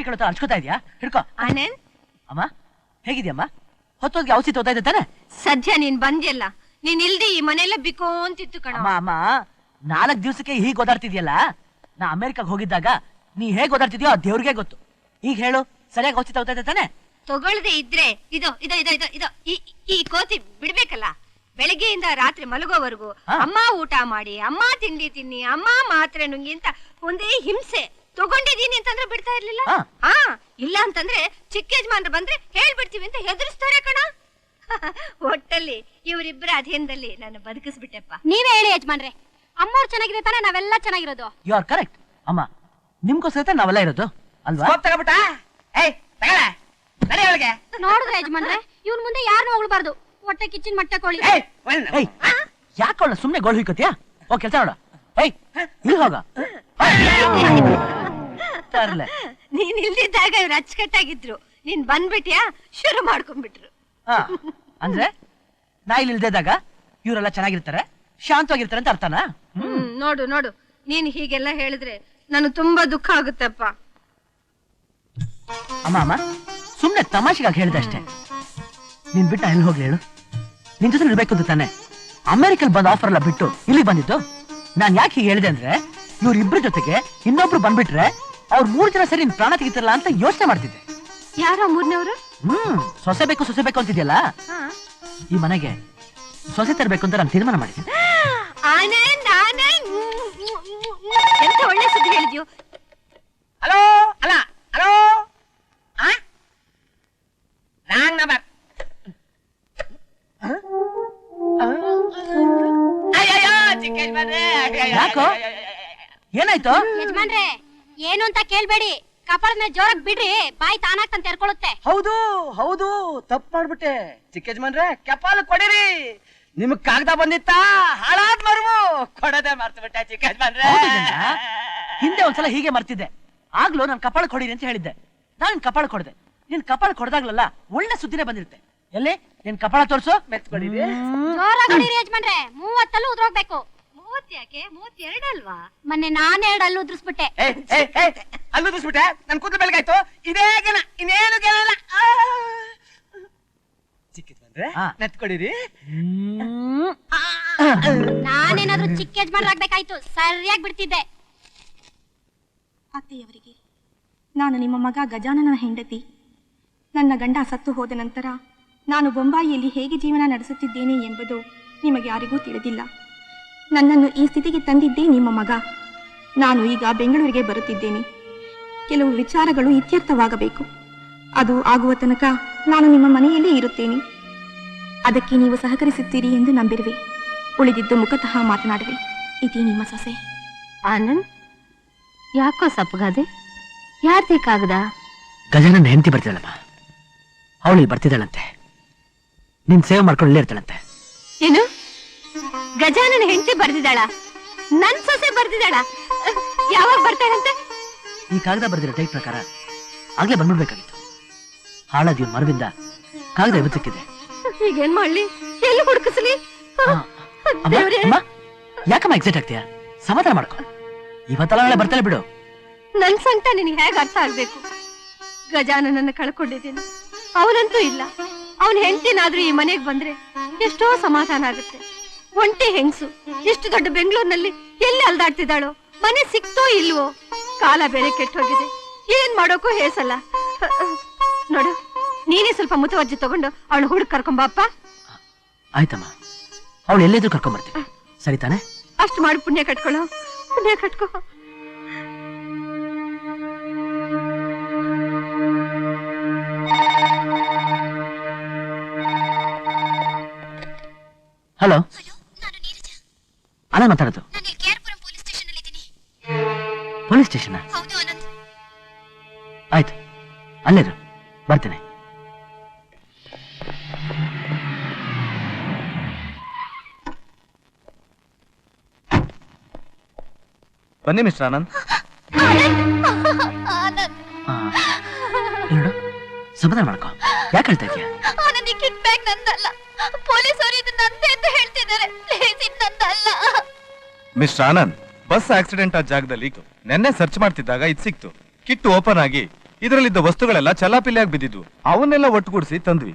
ರೋಗಿ ಕಳತ ಅರ್ಚ್ಕೋತಾ ಇದೆಯಾ? ಹಿಡ್ಕೋ. ಆನಂದ್ ಅಮ್ಮ ಹೇಗಿದ್ಯಮ್ಮ? ಹೊತ್ತೋಗಿ ಔಷಧಿ ತೋತಾ ಇದ್ದೆ ತಾನೆ? ಸದ್ಯ ನೀನ್ ಬಂದ್ಯಲ್ಲ, ನೀನ್ ಇಲ್ದೆ ಈ ಮನೆಯಲ್ಲ ಬಿಕೋಂತಿತ್ತು ಕಣ. ಅಮ್ಮ 4 ದಿವಸಕ್ಕೆ ಹೀಗೆ ಓದಾಡ್ತಿದ್ಯಲ್ಲ. ನಾ ಅಮೆರಿಕಾಗ ಹೋಗಿದ್ದಾಗ ನೀ ಹೇಗ್ ಓದಾಡ್ತಿದ್ಯೋ ಅದು ದೇವ್ರಿಗೆ ಗೊತ್ತು. ಈಗ ಹೇಳು, ಸರಿಯಾಗಿ ಔಷಧಿ ತಗೋತಾ ಇದ್ದೆ ತಾನೆ? ತಗೊಳ್ದೆ ಇದ್ರೆ ಈ ಕೋತಿ ಬಿಡ್ಬೇಕಲ್ಲ. ಬೆಳಗ್ಗೆಯಿಂದ ರಾತ್ರಿ ಮಲಗೋವರೆಗೂ ಅಮ್ಮ ಊಟ ಮಾಡಿ, ಅಮ್ಮ ತಿಂಡಿ ತಿನ್ನಿ, ಅಮ್ಮ ಮಾತ್ರೆ ನುಂಗಿ ಅಂತ ಒಂದೇ ಹಿಂಸೆ. ತಗೊಂಡಿದೀನಿ ಅಂತಂದ್ರೆ ಬಿಡ್ತಾ ಇರ್ಲಿಲ್ಲ. ಇಲ್ಲ ಅಂತಂದ್ರೆ ಚಿಕ್ಕ ಯಜಮಾನ್ರು ಬಂದ್ರೆ ಹೇಳ್ಬಿಡ್ತೀವಿ ಅಂತ ಹೆದರ್ಸ್ತಾರೆ ಕಣ. ಒಟ್ಟಲ್ಲಿ ಇವರಿಬ್ಬರ ಅಧೀನದಲ್ಲಿ ನಾನು ಬದುಕಿಸ್ಬಿಟ್ಟೆಪ್ಪ. ನೀವೇ ಹೇಳಿ ಯಜಮಾನ್ರೆ, ಅಮ್ಮವ್ರು ಚೆನ್ನಾಗಿದೆ ತಾನೆ, ನಾವೆಲ್ಲ ಚೆನ್ನಾಗಿರೋದು. ಯು ಆರ್ ಕರೆಕ್ಟ್ ಅಮ್ಮ. ನಿಮ್ಗೋಸ್ಕರ ನಾವೆಲ್ಲ ಇರೋದು ಅಲ್ವಾ? ನೋಡಿದ್ರೆ ಯಜಮಾನ್ರೆ, ಇವ್ನ ಮುಂದೆ ಯಾರನ್ನೂ ಹೊಗಳ್ಬಾರ್ದು. ಹೊಟ್ಟೆ ಕಿಚ್ಚಿನ ಮಟ್ಟ ಕೋಳಿ. ಯಾಕೊಳ್ಳ ಸುಮ್ನೆ ಗೋಳು ಹಿಕ್ಕತ್ಯಾ? ಓ ಕೆಲ್ಸ ನೋಡ. ಇಲ್ಲಿ ಹೋಗ. ನೀನ್ ಇಲ್ದಿದ್ದಾಗ ಇವ್ರು ಅಚ್ಚುಕಟ್ಟಾಗಿದ್ರು. ನೀನ್ ಬಂದ್ಬಿಟ್ಯಾ, ಶುರು ಮಾಡ್ಕೊಂಡ್ಬಿಟ್ರು. ಅಂದ್ರೆ ನಾ ಇಲ್ಲಿ ಇಲ್ದಿದ್ದಾಗ ಇವರೆಲ್ಲ ಚೆನ್ನಾಗಿರ್ತಾರೆ, ಶಾಂತವಾಗಿರ್ತಾರೆ ಅಂತ ಅರ್ಥನಾ? ನೋಡು ನೋಡು, ನೀನ್ ಹೀಗೆಲ್ಲ ಹೇಳಿದ್ರೆ ನನಗೆ ತುಂಬಾ ದುಃಖ ಆಗುತ್ತಪ್ಪ. ಅಮ್ಮ ಸುಮ್ನೆ ತಮಾಷೆಗಾಗಿ ಹೇಳಿದೆ ಅಷ್ಟೇ. ನೀನ್ ಬಿಟ್ಟು ಎಲ್ಲಿ ಹೋಗ್ಲಿ ಹೇಳು? ನಿನ್ ಜೊತೆ ಇರ್ಬೇಕು ಅಂತ ತಾನೆ ಅಮೆರಿಕಲ್ ಬಂದ ಆಫರ್ ಎಲ್ಲ ಬಿಟ್ಟು ಇಲ್ಲಿ ಬಂದಿದ್ದು. ನಾನ್ ಯಾಕೆ ಹೀಗೆ ಹೇಳಿದೆ ಅಂದ್ರೆ, ಇವ್ರಿಬ್ರ ಜೊತೆಗೆ ಇನ್ನೊಬ್ರು ಬಂದ್ಬಿಟ್ರೆ ಅವ್ರ 3 ಜನ ಸರಿ ಪ್ರಾಣ ತೆಗಿತಾರಲ್ಲ ಅಂತ ಯೋಚನೆ ಮಾಡ್ತಿದ್ದೆ. ಯಾರೋ ಮೂರನೇವ್ರು? ಸೊಸೆ ಬೇಕು ಅಂತಿದ್ಯಲ್ಲ, ಈ ಮನೆಗೆ ಸೊಸೆ ತರಬೇಕು ಅಂತ ನಾನು ತೀರ್ಮಾನ ಮಾಡಿದ್ದೆ. ಎಂತ ಒಳ್ಳೆ ಸುದ್ದಿ ಹೇಳಿದ್ಯೋ. ಹಲೋ ಅಲ್ಲ ಹಲೋ ರಾಂಗ್ ನಂಬರ್. ಯಾಕೋ ಏನಾಯ್ತು? ಯಜಮಾನ್ರೆ, ಏನು ಅಂತ ಕೇಳ್ಬೇಡಿ, ಕಪಾಳದ ಮೇಲೆ ಜೋರಾಗಿ ಬಿಡ್ರಿ, ಬಾಯಿ ತಾನಾಗ್ ತಂತ ತೆರ್ಕೊಳ್ಳುತ್ತೆ. ಹೌದು ಹೌದು, ತಪ್ಪು ಮಾಡ್ಬಿಟ್ಟೆ ಚಿಕ್ಕ ಯಜಮಾನ್ರೆ. ಕಪಾಲ ಕೊಡಿರಿ. ನಿಮಗ್ ಕಾಗದ ಬಂದಿತ್ತಾ? ಹಾಳಾದ್ ಮರ್ವು ಕೊಡದೆ ಮರ್ತು ಬಿಟ್ಟೆ ಚಿಕ್ಕ ಯಜಮಾನ್ರೆ. ಹಿಂದೆ ಒಂದ್ಸಲ ಹೀಗೆ ಮರ್ತಿದ್ದೆ. ಆಗ್ಲೂ ನನ್ ಕಪಾಳ ಕೊಡಿರಿ ಅಂತ ಹೇಳಿದ್ದೆ. ನಾನು ಕಪಾಳ ಕೊಡ್ದೆ. ನೀನ್ ಕಪಾಳ ಕೊಡ್ದಾಗ್ಲಲ್ಲ ಒಳ್ಳೆ ಸುದ್ದಿನೇ ಬಂದಿರುತ್ತೆ. ಎಲ್ಲಿ ನಿನ್ ಕಪಾಳ ತೋರ್ಸು. ಮೆತ್ಕೊಡಿರಿ. ಜೋರಾಗಿ ಹೊಡೀರಿ ಯಜಮಾನ್ರೆ, 30 ಉದ್ರೋಗ್ಬೇಕು. 30 ಯಾಕೆ? 32 ಅಲ್ವಾ? ಮೊನ್ನೆ ನಾನು 2 ಅಲ್ಲು ಉದ್ರಿಸ್ಬಿಟ್ಟೆ. ಅಲ್ಲೂ ಉದ್ರಿಸ್ಬಿಟ್ಟೆ? ನನ್ ಕೂದಲು ಬೆಳಗಾಯ್ತು. ಇದೇ ಗೆನ, ಇನ್ನೇನು ಗೆಲ್ಲ. ಚಿಕ್ಕಿದ್ವಂದ್ರೆ ಮೆತ್ಕೊಡಿರಿ. ನಾನೇನಾದ್ರೂ ಚಿಕ್ಕ ಯಜಮಾನ್ರಾಗ್ಬೇಕಾಯ್ತು, ಸರಿಯಾಗಿ ಬಿಡ್ತಿದ್ದೆ. ಅತ್ತೆಯವರಿಗೆ, ನಾನು ನಿಮ್ಮ ಮಗ ಗಜಾನನ ಹೆಂಡತಿ. ನನ್ನ ಗಂಡ ಸತ್ತು ಹೋದ ನಂತರ ನಾನು ಬೊಂಬಾಯಿಯಲ್ಲಿ ಹೇಗೆ ಜೀವನ ನಡೆಸುತ್ತಿದ್ದೇನೆ ಎಂಬುದು ನಿಮಗೆ ಯಾರಿಗೂ ತಿಳಿದಿಲ್ಲ. ನನ್ನನ್ನು ಈ ಸ್ಥಿತಿಗೆ ತಂದಿದ್ದೇ ನಿಮ್ಮ ಮಗ. ನಾನು ಈಗ ಬೆಂಗಳೂರಿಗೆ ಬರುತ್ತಿದ್ದೇನೆ. ಕೆಲವು ವಿಚಾರಗಳು ಇತ್ಯರ್ಥವಾಗಬೇಕು. ಅದು ಆಗುವ ತನಕ ನಾನು ನಿಮ್ಮ ಮನೆಯಲ್ಲೇ ಇರುತ್ತೇನೆ. ಅದಕ್ಕೆ ನೀವು ಸಹಕರಿಸುತ್ತೀರಿ ಎಂದು ನಂಬಿರುವೆ. ಉಳಿದಿದ್ದು ಮುಖತಃ ಮಾತನಾಡುವೆ. ಇದೇ ನಿಮ್ಮ ಸೊಸೆ. ಆನಂದ್, ಯಾಕೋ ಸಪ್ಪಗಾದೆ? ಯಾರ್ದೇಕಾಗದ? ಗಜಾನನ ಹೆಂಡತಿ ಬರ್ತಿದ್ದಾಳಮ್ಮ, ಅವಳು ಬರ್ತಿದ್ದಾಳಂತೆ. ನಿನ್ ಸೇವೆ ಮಾಡ್ಕೊಂಡು ಇಲ್ಲೇ ಇರ್ತಾಳಂತೆ. ಏನು? ಗಜಾನನ ಹೆಂಡತಿ ಬರ್ದಿದ್ದಾಳ? ನನ್ ಸೊಸೆ ಬರ್ದಿದ್ದಾಳ? ಯಾವಾಗ ಬರ್ತಾಳಂತೆ? ಈ ಕಾಗದ ಬರ್ದಿರೋ ಟೈಪ್ ಪ್ರಕಾರ ಆಗ್ಲೇ ಬಂದ್ಬಿಡ್ಬೇಕಾಗಿತ್ತು. ಹಾಳಾದ ಇವ್ನ ಮರವಿಂದ ಕಾಗದ ಇವತ್ತು ಸಿಕ್ಕಿದೆ. ಈಗೇನ್ ಮಾಡ್ಲಿ? ಎಲ್ಲಿ ಹುಡುಕಿಸ್ಲಿ? ಯಾಕಮ್ಮ ಎಕ್ಸೈಟ್ ಆಗ್ತೀಯಾ? ಸಮಾಧಾನ ಮಾಡ್ಕೊ. ಇವತ್ತಲ್ಲ ನಾಳೆ ಬರ್ತಾಳೆ ಬಿಡು. ನನ್ ಸಂಕಟ ನಿನಗೆ ಹೇಗೆ ಅರ್ಥ ಆಗ್ಬೇಕು? ಗಜಾನನನ್ನ ಕಳ್ಕೊಂಡಿದ್ದೀನಿ, ಅವನಂತೂ ಇಲ್ಲ. ಅವನ ಹೆಂಡತಿನಾದ್ರೂ ಈ ಮನೆಗೆ ಬಂದ್ರೆ ಎಷ್ಟೋ ಸಮಾಧಾನ ಆಗುತ್ತೆ. ಒಂಟಿ ಹೆಂಗಸು ಎಷ್ಟು ದೊಡ್ಡ ಬೆಂಗಳೂರಿನಲ್ಲಿ ಎಲ್ಲಿ ಅಲ್ದಾಡ್ತಿದ್ದಾಳೋ. ಮನೆ ಸಿಕ್ತೋ ಇಲ್ವೋ? ಕಾಲ ಬೇರೆ ಕೆಟ್ಟೋಗಿದೆ. ಏನ್ ಮಾಡೋಕೋ ಹೇಸಲ್ಲ. ನೋಡು, ನೀನೇ ಸ್ವಲ್ಪ ಮುತುವರ್ಜಿ ತಗೊಂಡು ಅವಳು ಹುಡುಕ್ ಕರ್ಕೊಂಬಪ್ಪ. ಆಯ್ತಮ್ಮ, ಅವಳು ಎಲ್ಲಿದ್ರು ಕರ್ಕೊಂಬರ್ತೀವಿ. ಸರಿ ತಾನೆ? ಅಷ್ಟು ಮಾಡಿ ಪುಣ್ಯ ಕಟ್ಕೊಳ್ಳೋ, ಪುಣ್ಯ ಕಟ್ಕೋ. ಹಲೋ, ಅಣ್ಣ ಮಾತಾಡೋದು. Police station? ಆಯ್ತು, ಅಲ್ಲೇರು, ಬರ್ತೇನೆ. ಬನ್ನಿ ಮಿಸ್ಟರ್ ಆನಂದ್. ನೋಡು, ಸಮಾಧಾನ ಮಾಡ್ಕೋ. ಯಾಕೆ ಹೇಳ್ತಾ ಇದೀಯ? ಮಿಸ್ಟರ್ ಆನಂದ್, ಬಸ್ ಆಕ್ಸಿಡೆಂಟ್ ಆದ ಜಾಗದಲ್ಲಿ ನೆನ್ನೆ ಸರ್ಚ್ ಮಾಡ್ತಿದ್ದಾಗ ಇದು ಸಿಕ್ತು. ಕಿಟ್ ಓಪನ್ ಆಗಿ ಇದರಲ್ಲಿದ್ದ ವಸ್ತುಗಳೆಲ್ಲ ಚಲ್ಲಾಪಿಲ್ಲಿಯಾಗಿ ಬಿದ್ದಿದ್ವು. ಅವನ್ನೆಲ್ಲ ಒಟ್ಟುಗೂಡಿಸಿ ತಂದ್ವಿ.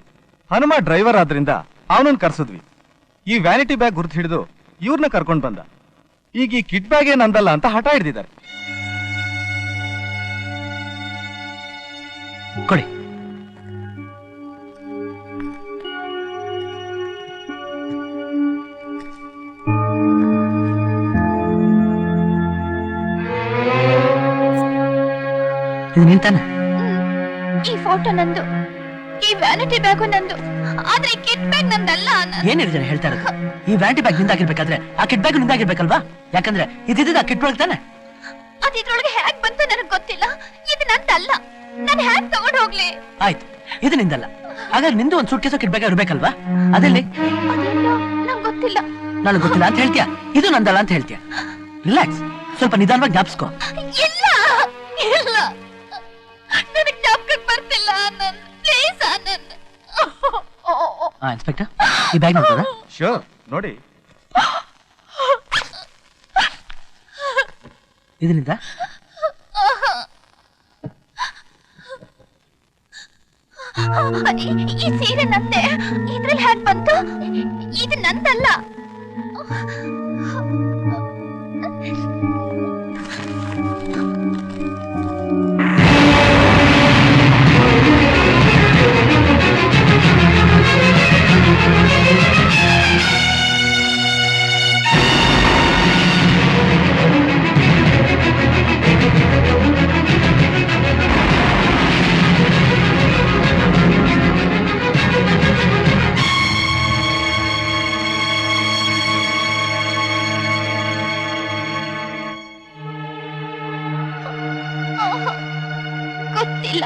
ಹನುಮ ಡ್ರೈವರ್ ಆದ್ರಿಂದ ಅವನನ್ನ ಕರ್ಸಿದ್ವಿ. ಈ ವ್ಯಾನಿಟಿ ಬ್ಯಾಗ್ ಗುರ್ತು ಹಿಡಿದು ಇವ್ರನ್ನ ಕರ್ಕೊಂಡ್ ಬಂದ. ಈಗ ಈ ಕಿಟ್ ಬ್ಯಾಗ್ ಏನ್ ಅಂದಲ್ಲ ಅಂತ ಹಠ ಹಿಡಿದಿದ್ದಾರೆ. ಕೊಡಿ. ಇದು ನಿಂತಾನೆ. ಈ ಫೋಟೋ ನಂದು, ಈ ವ್ಯಾನಿಟಿ ಬ್ಯಾಗು ನಂದು, ಆದ್ರೆ ಈ ಕಿಟ್ ಬ್ಯಾಗ್ ನಂದಲ್ಲ. ಏನಿದೆ ಜನ ಹೇಳ್ತಾ ಇರೋದು? ಈ ವ್ಯಾನಿಟಿ ಬ್ಯಾಗ್ ನಿಂದಾಗಿರ್ಬೇಕಾದ್ರೆ ಆ ಕಿಟ್ ಬ್ಯಾಗ್ ನಿಂದಾಗಿರ್ಬೇಕಲ್ವಾ? ಯಾಕಂದ್ರೆ ಇದ್ದಿದ್ದ ಆ ಕಿಟ್ ಒಳಗೆ ತಾನೆ. ಅದು ಇದ್ರೊಳಗೆ ಹೇಗ್ ಬಂತು ನನಗೆ ಗೊತ್ತಿಲ್ಲ. ಇದು ನಂದಲ್ಲ, ನಾನು ಹೇಗ್ ತಗೊಂಡ್ ಹೋಗ್ಲಿ? ಆಯ್ತು, ಇದು ನಿಂದಲ್ಲ. ಹಾಗಾದ್ರೆ ನಿಂದು ಒಂದು ಸೂಟ್ಕೇಸು ಕಿಟ್ ಬ್ಯಾಗ್ ಇರ್ಬೇಕಲ್ವಾ? ಅದೆಲ್ಲಿ? ನಂಗೆ ಗೊತ್ತಿಲ್ಲ. ನನಗೆ ಗೊತ್ತಿಲ್ಲ ಅಂತ ಹೇಳ್ತೀಯ, ಇದು ನಂದಲ್ಲ ಅಂತ ಹೇಳ್ತೀಯ. ರಿಲ್ಯಾಕ್ಸ್, ಸ್ವಲ್ಪ ನಿಧಾನವಾಗಿ ಜ್ಞಾಪಿಸ್ಕೋ. ಇಲ್ಲ ಇಲ್ಲ, ನನಗೆ ಜ್ಞಾಪಕಕ್ಕೆ ಬರ್ತಿಲ್ಲ ಆನಂದ್. ಪ್ಲೀಸ್ ಆನಂದ್. ಇನ್ಸ್ಪೆಕ್ಟರ್, ಈ ಬ್ಯಾಗ್ ನೋಡ್ಬೋದಾ? ಶೋರ್, ನೋಡಿ. ಇದರಿಂದ ಈ ಸೀರೆ ನಂದೆ. ಇದ್ರಲ್ಲಿ ಹೇಗ್ ಬಂತು? ಇದು ನಂದಲ್ಲ. ಗೊತ್ತಿಲ್ಲ.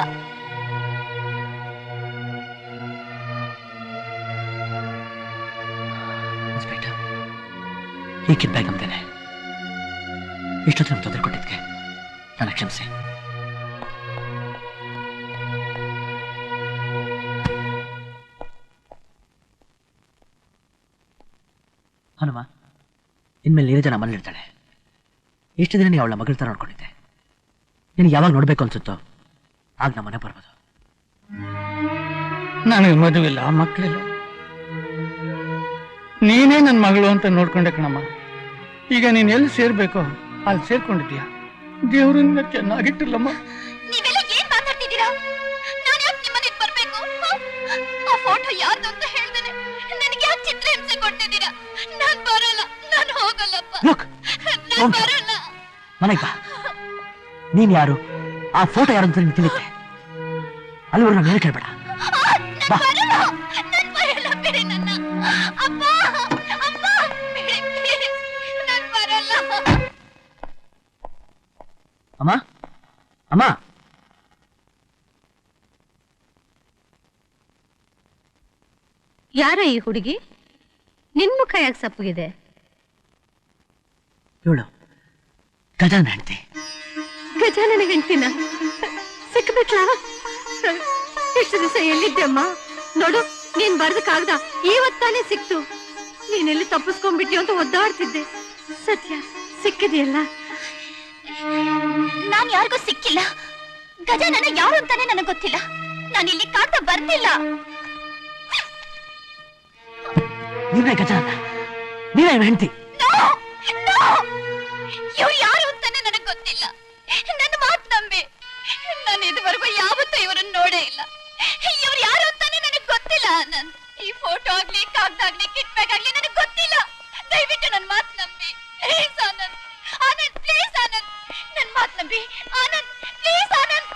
ಇನ್ಸ್ಪೆಕ್ಟರ್, ಈ ಕಿಟ್ ಬ್ಯಾಗ್ ನಮ್ದೇನೆ. ಇಷ್ಟೊತ್ತು ನಮ್ಗೆ ತೊಂದರೆ ಕೊಟ್ಟಿದ್ಕೆ ನನ್ನ ಕ್ಷಮಿಸಿ. ಹನುಮ, ಇನ್ಮೇಲೆ ನೀರಜ ನಮ್ಮಲ್ಲಿರ್ತಾಳೆ. ಇಷ್ಟು ದಿನ ನೀವು ಅವಳ ಮಗಳ ತರ ನೋಡ್ಕೊಂಡಿದ್ದೆ. ನಿನಗೆ ಯಾವಾಗ ನೋಡ್ಬೇಕು ಅನ್ಸುತ್ತೋ ಆಗ ನಮ್ಮ ಮನೆ ಬರ್ಬೋದು. ನನಗೆ ಮದುವಿಲ್ಲ, ಮಕ್ಕಳಿಲ್ಲ. ನೀನೇ ನನ್ನ ಮಗಳು ಅಂತ ನೋಡ್ಕೊಂಡೆ ಕಣಮ್ಮ. ಈಗ ನೀನ್ ಎಲ್ಲಿ ಸೇರ್ಬೇಕೋ ಅಲ್ಲಿ ಸೇರ್ಕೊಂಡಿದ್ಯಾ. ದೇವ್ರನ್ನ ಚೆನ್ನಾಗಿಟ್ಟಿಲ್ಲಮ್ಮ. ನೀವೆಲ್ಲ ಏನ್ ಮಾತಾಡ್ತಿದ್ದೀರಾ? ನಾನು ಯಾಕೆ ನಿಮ್ಮನೆಗೆ ಬರ್ಬೇಕು? ಆ ಫೋಟೋ ಯಾರ್ದು ಅಂತ ಹೇಳ್ದೇನೆ ನನಗೆ ಯಾಕೆ ಚಿತ್ರ ಹಿಂಸೆ ಕೊಡ್ತಿದ್ದೀರಾ? ನಾನ್ ಬರಲ್ಲ, ನಾನು ಹೋಗಲ್ಲಪ್ಪ. Look, non don't. ಬರಲ್ಲ. ಮನೆಗೆ ಬಾ. ನೀನ್ ಯಾರು, ಆ ಫೋಟೋ ಯಾರು ಅಂತ ನಿನ್ಗೆ ತಿಳಿಯುತ್ತೆ. ಅಲ್ಲಿವರೆಗೂ ನಾನು ಏನು ಕೇಳ್ಬೇಡ. ಬಾ. ನಾನ್ ಬರಲ್ಲ, ಬಿಡಿ ನನ್ನ. ಅಪ್ಪ ಅಪ್ಪ, ಬಿಡಿ please. ನಾನ್ ಬರಲ್ಲ. ಅಮ್ಮ, ಅಮ್ಮ. ಯಾರ ಈ ಹುಡುಗಿ? ನಿನ್ ಮುಖ ಯಾಕೆ ಸಪ್ಪಗಿದೆ? ಇವಳು ಗಜಾನ ಹೆಂಡತಿ. ಗಜಾನನ ಹೆಂಡ್ತಿನ ಸಿಕ್ಬಿಟ್ಲಾ? ಎಷ್ಟು ದಿವಸ ಎಲ್ಲಿದ್ದೆ ಅಮ್ಮ? ನೋಡು, ನೀನ್ ಬರ್ದ ಕಾಗ್ದ ಇವತ್ತಾನೆ ಸಿಕ್ತು. ನೀನೆಲ್ಲಿ ತಪ್ಪಿಸ್ಕೊಂಡ್ಬಿಟ್ಟಿ ಅಂತ ಒದ್ದಾಡ್ತಿದ್ದೆ. ಸತ್ಯ ಸಿಕ್ಕಿದೆಯಲ್ಲ? ನಾನ್ ಯಾರಿಗೂ ಸಿಕ್ಕಿಲ್ಲ. ಗಜಾನನ ಯಾರು ಅಂತಾನೆ ನನಗೆ ಗೊತ್ತಿಲ್ಲ. ನಾನು ಇಲ್ಲಿ ಕಾಡ್ತಾ ಬರ್ತಿಲ್ಲ. ನೀವೇ ಗಜಾನ, ನೀವೇ ಹೆಂಡತಿ. ಇವ್ರು ಯಾರು ಅಂತಾನೆ ನನಗೆ ಗೊತ್ತಿಲ್ಲ. ನನ್ನ ಮಾತು ನಂಬಿ. ನಾನು ಇದುವರೆಗೂ ಯಾವತ್ತೂ ಇವರನ್ನು ನೋಡೇ ಇಲ್ಲ. ಇವ್ರು ಯಾರು ಅಂತಾನೆ ನನಗೆ ಗೊತ್ತಿಲ್ಲ ಆನಂದ್. ಈ ಫೋಟೋ ಆಗ್ಲಿ, ಕಾಗ್ದ ಆಗ್ಲಿ, ಕಿಟ್ ಬ್ಯಾಗ್ ಆಗ್ಲಿ ನನಗೆ ಗೊತ್ತಿಲ್ಲ. ದಯವಿಟ್ಟು ನನ್ನ ಮಾತು ನಂಬಿ. ಪ್ಲೀಸ್ ಆನಂದ್, ಆನಂದ್ ಪ್ಲೀಸ್ ಆನಂದ್, ನನ್ನ ಮಾತು ನಂಬಿ. ಆನಂದ್ ಪ್ಲೀಸ್ ಆನಂದ್.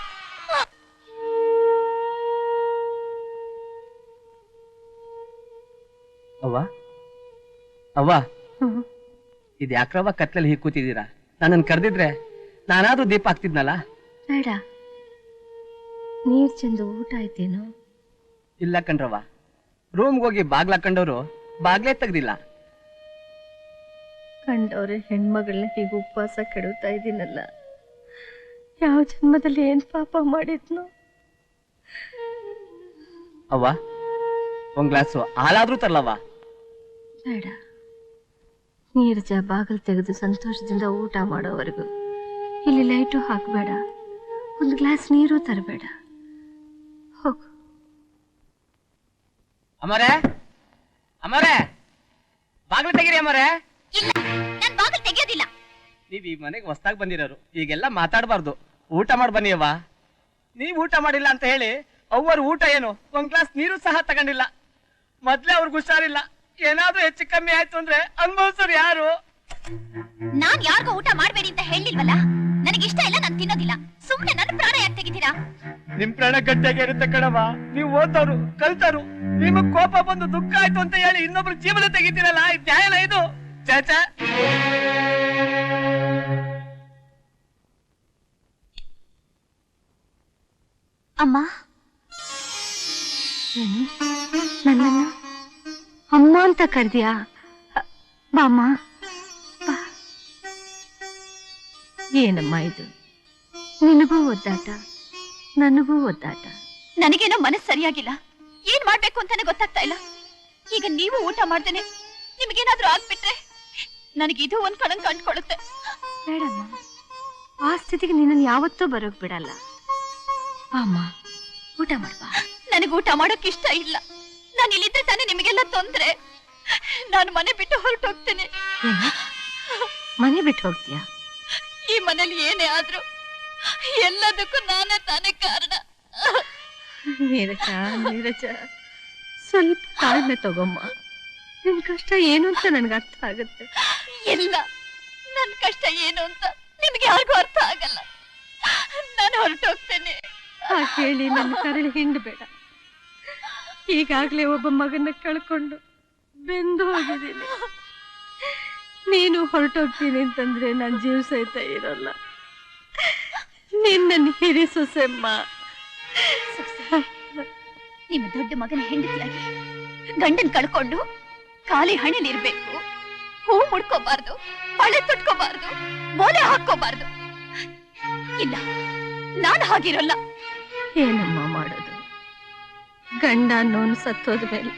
ಅವ್ವ ಅವ್ವ, ಇದು ಯಾಕ್ರವ್ವ ಕತ್ಲಲ್ಲಿ ಹೀಗೆ ಕೂತಿದ್ದೀರಾ? ನನ್ನನ್ನು ಕರೆದಿದ್ರೆ ನಾನಾದ್ರೂ ದೀಪ ಹಾಕ್ತಿದ್ನಲ್ಲ. ಬೇಡ, ನೀರ್ ಚೆಂದು ಊಟ ಆಯ್ತೇನೋ? ಇಲ್ಲ ಕಣ್ರವ್ವ, ರೂಮ್ಗೆ ಹೋಗಿ ಬಾಗ್ಲಾಕೊಂಡವ್ರು ಬಾಗ್ಲೇ ತೆಗ್ದಿಲ್ಲ. ಕಂಡವ್ರೆ ಹೆಣ್ಮಗಳನ್ನ ಹೀಗೆ ಉಪವಾಸ ಕೆಡುತ್ತಾ ಇದ್ದೀನಲ್ಲ. ಯಾವ ಜನ್ಮದಲ್ಲಿ ಏನ್ ಪಾಪ ಮಾಡಿದ್ನು? ಅವ್ವ, ಒಂದ್ ಗ್ಲಾಸು ಹಾಲಾದ್ರೂ ತರ್ಲವ್ವ. ಬೇಡ, ನೀರ್ಜ ಬಾಗಿಲು ತೆಗೆದು ಸಂತೋಷದಿಂದ ಊಟ ಮಾಡೋವರೆಗೂ ಇಲ್ಲಿ ಲೈಟು ಹಾಕಬೇಡ. ಒಂದು ಗ್ಲಾಸ್ ನೀರು ತರಬೇಡ. ಹೋಗು. ಅಮರೇ ಅಮರೇ ಬಾಗ್ಲು ತೆಗೀರಿ ಅಮರೇ. ಇಲ್ಲ, ನಾನ್ ಬಾಗಿಲು ತೆಗೆಯೋದಿಲ್ಲ. ನೀವ್ ಈ ಮನೆಗೆ ಹೊಸ್ದಾಗ್ ಬಂದಿರೋರು, ಈಗೆಲ್ಲ ಮಾತಾಡಬಾರ್ದು. ಊಟ ಮಾಡಿ ಬನ್ನಿ ಅವ್ವ. ನೀವ್ ಊಟ ಮಾಡಿಲ್ಲ ಅಂತ ಹೇಳಿ ಅವ್ವರು ಊಟ ಏನು ಒಂದ್ ಗ್ಲಾಸ್ ನೀರು ಸಹ ತಗೊಂಡಿಲ್ಲ. ಮೊದ್ಲೇ ಅವ್ರಿಗೆ ಹುಷಾರಿಲ್ಲ, ಏನಾದ್ರೂ ಹೆಚ್ಚು ಕಮ್ಮಿ ಆಯ್ತು ಅಂದ್ರೆ ಅನ್ಭವಿಸೋರು ಯಾರು? ನಾನ್ ಯಾರಿಗೂ ಊಟ ಮಾಡ್ಬೇಡಿ ಅಂತ ಹೇಳಿಲ್ವಲ್ಲ. ನನಗೆ ಇಷ್ಟ ಇಲ್ಲ, ನಾನ್ ತಿನ್ನೋದಿಲ್ಲ. ಸುಮ್ನೆ ನನ್ನ ಪ್ರಾಣ ಯಾಕೆ ತೆಗಿತೀರಾ? ನಿಮ್ ಪ್ರಾಣ ಗಟ್ಟಿಯಾಗಿ ಇರುತ್ತೆ ಕಣವ. ನೀವು ಓದೋರು ಕಲ್ತರು, ನಿಮಗ್ ಕೋಪ ಬಂದು ದುಃಖ ಆಯ್ತು ಅಂತ ಹೇಳಿ ಇನ್ನೊಬ್ರು ಜೀವನ ತೆಗಿತೀರಲ್ಲ, ಇದು ನ್ಯಾಯನ ಇದು? ಚಾಚಾ ಅಮ್ಮ, ನನ್ನನ್ನ ಅಮ್ಮ ಅಂತ ಕರ್ದ್ಯಾ? ಬಾಮ್ಮ ಬಾ. ಏನಮ್ಮ ಇದು? ನಿನಗೂ ಒದ್ದಾಟ, ನನಗೂ ಒದ್ದಾಟ. ನನಗೇನೋ ಮನಸ್ಸು ಸರಿಯಾಗಿಲ್ಲ. ಏನ್ ಮಾಡ್ಬೇಕು ಅಂತಾನೆ ಗೊತ್ತಾಗ್ತಾ ಇಲ್ಲ. ಈಗ ನೀವು ಊಟ ಮಾಡ್ದೇನೆ ನಿಮ್ಗೇನಾದ್ರೂ ಆಗ್ಬಿಟ್ರೆ ನನಗಿದು ಒಂದ್ ಕಳಂಕ ಅಂಟ್ಕೊಳ್ಳುತ್ತೆ. ಬೇಡಮ್ಮ, ಆ ಸ್ಥಿತಿಗೆ ನಿನ್ನನ್ನು ಯಾವತ್ತೂ ಬರೋಕ್ ಬಿಡಲ್ಲ. ಅಮ್ಮ ಊಟ ಮಾಡ್ಬಾ. ನನಗೆ ಊಟ ಮಾಡೋಕ್ ಇಷ್ಟ ಇಲ್ಲ. ನಾನು ಇಲ್ಲಿದ್ರೆ ತಾನೇ ನಿಮಗೆಲ್ಲ ತೊಂದ್ರೆ. ನಾನು ಮನೆ ಬಿಟ್ಟು ಹೊರಟೋಗ್ತೇನೆ. ಮನೆ ಬಿಟ್ಟು ಹೋಗ್ತೀಯಾ? ಈ ಮನೇಲಿ ಏನೇ ಆದ್ರೂ ಎಲ್ಲದಕ್ಕೂ ನಾನೇ ತಾನೇ ಕಾರಣ. ನೀರಜ, ನೀರಜ, ಸ್ವಲ್ಪ ತಾಳ್ಮೆ ತಗೊಮ್ಮ. ನಿನ್ ಕಷ್ಟ ಏನು ಅಂತ ನನ್ಗೆ ಅರ್ಥ ಆಗುತ್ತೆ. ಇಲ್ಲ, ನನ್ ಕಷ್ಟ ಏನು ಅಂತ ನಿಮ್ಗೆ ಯಾರಿಗೂ ಅರ್ಥ ಆಗಲ್ಲ. ನಾನು ಹೊರಟೋಗ್ತೇನೆ. ಆ ಹೇಳಿ ನನ್ನ ಕರಳಿ ಹಿಂಡಬೇಡ. ಈಗಾಗ್ಲೇ ಒಬ್ಬ ಮಗನ ಕಳ್ಕೊಂಡು ಬೆಂದು ಹೋಗಿದ್ದೀನಿ. ನೀನು ಹೊರಟೋಗ್ತೀನಿ ಅಂತಂದ್ರೆ ನನ್ನ ಜೀವ ಸಹಿತ ಇರಲ್ಲ. ನಿನ್ನನ್ನು ಹಿರಿ ಸೊಸೆಮ್ಮ. ನಿಮ್ಮ ದೊಡ್ಡ ಮಗನ ಹೆಂಡತಿಯಾಗಿ ಗಂಡನ್ ಕಳ್ಕೊಂಡು ಖಾಲಿ ಹಣೆಲಿರ್ಬೇಕು. ಹೂ ಮುಡ್ಕೋಬಾರ್ದು, ಹಳೆ ತುಟ್ಕೋಬಾರ್ದು, ಬೋಲೆ ಹಾಕೋಬಾರ್ದು. ಇಲ್ಲ, ನಾನು ಹಾಗಿರಲ್ಲ. ಏನಮ್ಮ ಮಾಡೋದು? ಗಂಡ ಅನ್ನೋನು ಸತ್ತೋದ ಮೇಲೆ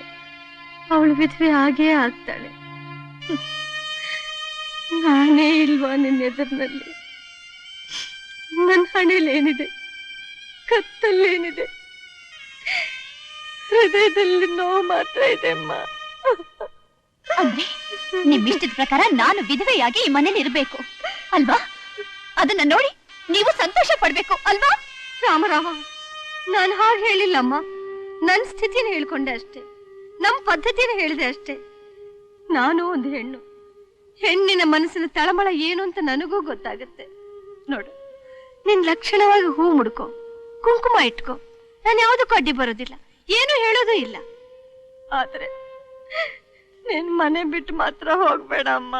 ಅವಳು ವಿಧವೆ ಆಗೇ ಆಗ್ತಾಳೆ. ನಾನೇ ಇಲ್ವಾ ನಿನ್ನ ಎದುರಿನಲ್ಲಿ? ನನ್ನ ಹಣೆಲೇನಿದೆ, ಕತ್ತಲ್ಲೇನಿದೆ, ಹೃದಯದಲ್ಲಿ ನೋವು ಮಾತ್ರ ಇದೆ ಅಮ್ಮ. ಅಂದ್ರೆ ನಿಮ್ ಇಷ್ಟದ ಪ್ರಕಾರ ನಾನು ವಿಧವೆಯಾಗಿ ಈ ಮನೇಲಿ ಇರ್ಬೇಕು ಅಲ್ವಾ? ಅದನ್ನ ನೋಡಿ ನೀವು ಸಂತೋಷ ಪಡ್ಬೇಕು ಅಲ್ವಾ? ರಾಮರಾವ, ನಾನು ಹಾಗೆ ಹೇಳಿಲ್ಲಮ್ಮ. ನನ್ನ ಸ್ಥಿತಿನ ಹೇಳ್ಕೊಂಡೆ ಅಷ್ಟೇ, ನಮ್ಮ ಪದ್ಧತಿನ ಹೇಳಿದೆ ಅಷ್ಟೇ. ನಾನು ಒಂದು ಹೆಣ್ಣು. ಹೆಣ್ಣಿನ ಮನಸ್ಸಿನ ತಳಮಳ ಏನು ಅಂತ ನನಗೂ ಗೊತ್ತಾಗುತ್ತೆ. ನೋಡು, ನಿನ್ ಲಕ್ಷಣವಾಗಿ ಹೂ ಮುಡ್ಕೋ, ಕುಂಕುಮ ಇಟ್ಕೋ. ನಾನು ಯಾವುದಕ್ಕೂ ಅಡ್ಡಿ ಬರೋದಿಲ್ಲ, ಏನು ಹೇಳೋದು ಇಲ್ಲ. ಆದ್ರೆ ನಿನ್ ಮನೆ ಬಿಟ್ಟು ಮಾತ್ರ ಹೋಗ್ಬೇಡ ಅಮ್ಮ.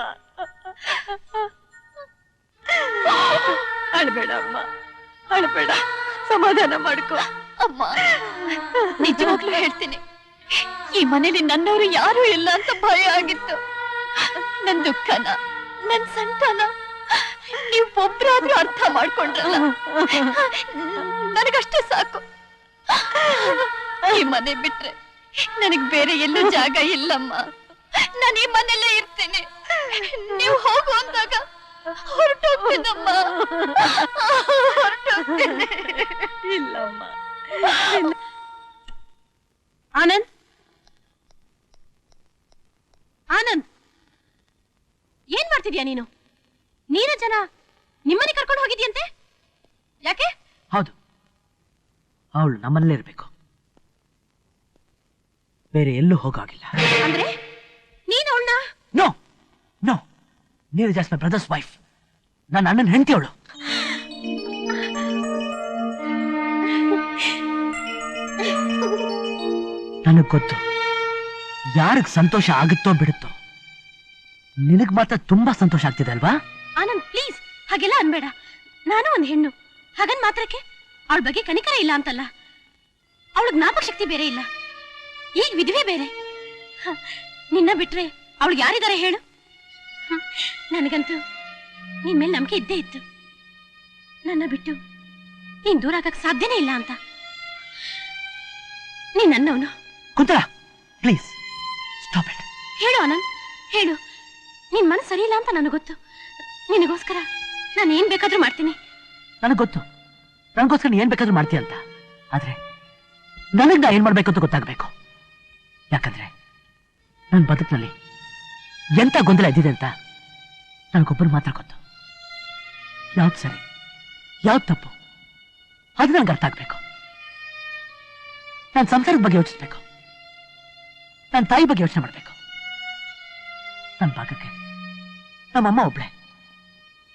ಅಳ್ಬೇಡ ಅಮ್ಮ, ಅಳ್ಬೇಡ, ಸಮಾಧಾನ ಮಾಡ್ಕೋ ಅಮ್ಮ. ನಿಜವಾಗ್ಲೂ ಹೇಳ್ತೀನಿ, ಈ ಮನೇಲಿ ನನ್ನವರು ಯಾರು ಇಲ್ಲ ಅಂತ ಭಯ ಆಗಿತ್ತು. ನನ್ ದುಃಖನ, ನನ್ ಸಂತಾನ ನೀವು ಒಬ್ರಾದ್ರೂ ಅರ್ಥ ಮಾಡ್ಕೊಂಡ್ರಲ್ಲ, ನನಗಷ್ಟೇ ಸಾಕು. ಈ ಮನೆ ಬಿಟ್ರೆ ನನಗ್ ಬೇರೆ ಎಲ್ಲೂ ಜಾಗ ಇಲ್ಲಮ್ಮ. ನಾನು ಈ ಮನೆಯಲ್ಲೇ ಇರ್ತೀನಿ. ನೀವು ಹೋಗು ಅಂದಾಗ ಹೊರಟೋಗ್ತೀನಮ್ಮ, ಹೊರಟೋಗ್ತೀನಿ. ಇಲ್ಲಮ್ಮ. ಆನಂದ್, ಆನಂದ್, ಏನ್ ಮಾಡ್ತಿದ್ಯಾ ನೀನು? ನೀರಜನ ನಿಮ್ಮನೆ ಕರ್ಕೊಂಡು ಹೋಗಿದ್ಯಂತೆ, ಯಾಕೆ? ಹೌದು, ಅವಳು ನಮ್ಮಲ್ಲೇ ಇರ್ಬೇಕು, ಬೇರೆ ಎಲ್ಲೂ ಹೋಗಾಗಿಲ್ಲ. ಅಂದ್ರೆ ನೀನು ಅವಳನ್ನ? No no, Neeraj my brother's wife. ನನ್ನ ಅಣ್ಣನ ಹೆಂಡತಿ ಅವಳು. ನನಗ್ ಗೊತ್ತು, ಯಾರಿಗ್ ಸಂತೋಷ ಆಗುತ್ತೋ ಬಿಡುತ್ತೋ, ನಿನಗ್ ಮಾತ್ರ ತುಂಬಾ ಸಂತೋಷ ಆಗ್ತಿದೆ ಅಲ್ವಾ? ಆನಂದ್, ಪ್ಲೀಸ್ ಹಾಗೆಲ್ಲ ಅನ್ಬೇಡ. ನಾನು ಒಂದ್ ಹೆಣ್ಣು, ಹಾಗನ್ ಮಾತ್ರಕ್ಕೆ ಅವಳ ಬಗ್ಗೆ ಕನಿಕರ ಇಲ್ಲ ಅಂತಲ್ಲ. ಅವಳ ಜ್ಞಾಪಕ ಶಕ್ತಿ ಬೇರೆ ಇಲ್ಲ, ಈಗ ವಿಧವೆ ಬೇರೆ. ನಿನ್ನ ಬಿಟ್ರೆ ಅವಳಿಗೆ ಯಾರಿದ್ದಾರೆ ಹೇಳು? ನನಗಂತೂ ನಿನ್ ಮೇಲೆ ನಂಬಿಕೆ ಇದ್ದೇ ಇತ್ತು. ನನ್ನ ಬಿಟ್ಟು ನೀನ್ ದೂರ ಆಗಕ್ ಸಾಧ್ಯನೇ ಇಲ್ಲ ಅಂತ. ನೀನ್ ನನ್ನವನು. ಕುಂತಲ, ಪ್ಲೀಸ್ ಸ್ಟಾಪ್ ಇಟ್. ಹೇಳು ಆನಂದ್, ಹೇಳು. ನಿನ್ ಮನಸ್ಸು ಸರಿ ಇಲ್ಲ ಅಂತ ನನಗೆ ಗೊತ್ತು. ನಿನಗೋಸ್ಕರ ನಾನು ಏನ್ ಬೇಕಾದ್ರೂ ಮಾಡ್ತೀನಿ. ನನಗ್ ಗೊತ್ತು, ನನಗೋಸ್ಕರ ನೀ ಏನ್ ಬೇಕಾದ್ರೂ ಮಾಡ್ತೀಯ ಅಂತ. ಆದ್ರೆ ನನಗ್ ನಾ ಏನ್ ಮಾಡ್ಬೇಕು ಅಂತ ಗೊತ್ತಾಗ್ಬೇಕು. ಯಾಕಂದ್ರೆ ನನ್ನ ಬದುಕಿನಲ್ಲಿ ಎಂತ ಗೊಂದಲ ಇದ್ದಿದೆ ಅಂತ ನನಗೊಬ್ಬರು ಮಾತ್ರ ಗೊತ್ತು. ಯಾವ್ದು ಸರಿ ಯಾವ್ದು ತಪ್ಪು ಅದು ನನಗೆ ಅರ್ಥ ಆಗ್ಬೇಕು. ನಾನು ಸಂಸಾರದ ಬಗ್ಗೆ ಯೋಚಿಸ್ಬೇಕು. ನನ್ನ ತಾಯಿ ಬಗ್ಗೆ ಯೋಚನೆ ಮಾಡ್ಬೇಕು. ನನ್ನ ಭಾಗಕ್ಕೆ ನಮ್ಮಮ್ಮ ಒಬ್ಳೆ,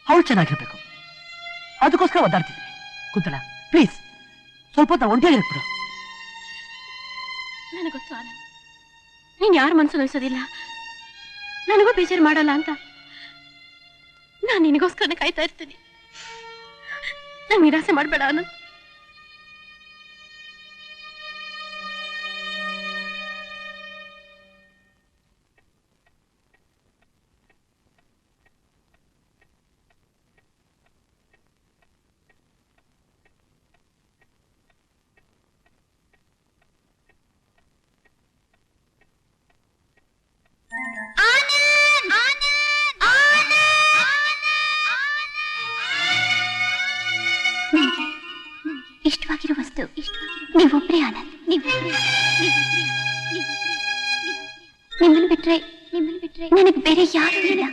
ಅವಳು ಚೆನ್ನಾಗಿರ್ಬೇಕು. ಅದಕ್ಕೋಸ್ಕರ ಒದ್ದಾಡ್ತಿದ್ದೀನಿ. ಕುಂತಲ ಪ್ಲೀಸ್ ಸ್ವಲ್ಪ ಹೊತ್ತು ನಾವು ಒಂಟಿಯಾಗಿರ್ಬಿಡು. ನನಗೆ ಗೊತ್ತು ಆನಂದ್, ನೀನ್ ಯಾರ ಮನಸ್ಸು ನೋಯಿಸೋದಿಲ್ಲ, ನನಗೂ ಬೇಜಾರು ಮಾಡಲ್ಲ ಅಂತ. ನಾನು ನಿನಗೋಸ್ಕರನೇ ಕಾಯ್ತಾ ಇರ್ತೀನಿ. ನಾನು ನಿರಾಸೆ ಮಾಡಬೇಡ ಆನಂದ್. ಇಷ್ಟವಾಗಿರೋ ವಸ್ತು ನೀವೊಬ್ಬರೇ ಆನಂದ್. ನಿಮ್ಮನ್ನು ಬಿಟ್ರೆ ನನಗೆ ಬೇರೆ ಯಾರು ಇಲ್ಲ.